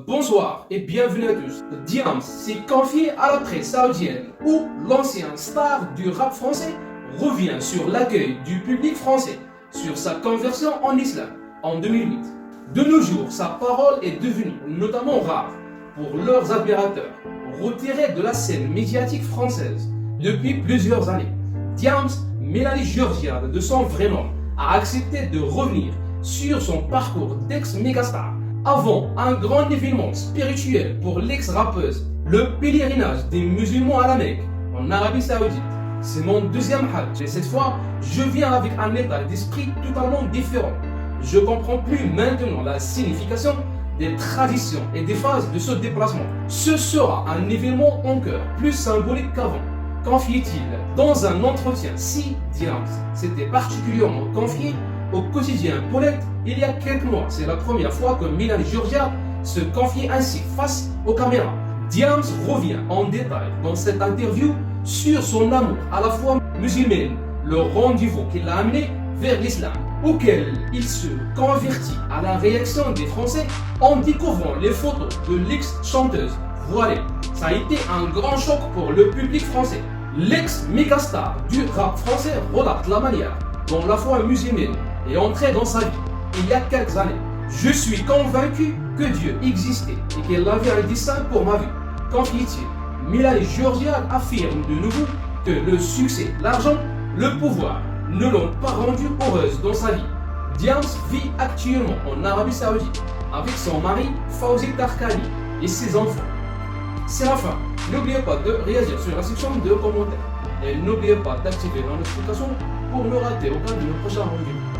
Bonsoir et bienvenue à tous. Diams s'est confié à la presse saoudienne où l'ancien star du rap français revient sur l'accueil du public français sur sa conversion en islam en 2008. De nos jours, sa parole est devenue notamment rare pour leurs admirateurs, retirés de la scène médiatique française depuis plusieurs années. Diams, Mélanie Georgiade de son vrai nom, a accepté de revenir sur son parcours d'ex-mégastar avant un grand événement spirituel pour l'ex-rappeuse, le pèlerinage des musulmans à la Mecque, en Arabie Saoudite. C'est mon deuxième hajj et cette fois, je viens avec un état d'esprit totalement différent. Je comprends plus maintenant la signification des traditions et des phases de ce déplacement. Ce sera un événement encore plus symbolique qu'avant. Confiait-il dans un entretien si Diams s'était particulièrement confié au quotidien Paulette il y a quelques mois. C'est la première fois que Mélanie Georgiade se confiait ainsi face aux caméras. Diams revient en détail dans cette interview sur son amour à la fois musulmane, le rendez-vous qui l'a amené vers l'islam, auquel il se convertit à la réaction des Français en découvrant les photos de l'ex-chanteuse voilée. Ça a été un grand choc pour le public français. L'ex-mégastar du rap français relate la manière dont la foi musulmane est entrée dans sa vie il y a quelques années. Je suis convaincu que Dieu existait et qu'il avait un dessein pour ma vie. Confie-t-il, Mélanie Georgiade affirme de nouveau que le succès, l'argent, le pouvoir ne l'ont pas rendue heureuse dans sa vie. Diams vit actuellement en Arabie Saoudite avec son mari Fawzi Tarkani et ses enfants. C'est la fin. N'oubliez pas de réagir sur la section de commentaires et n'oubliez pas d'activer la notification pour ne rater aucun de nos prochains rendez-vous.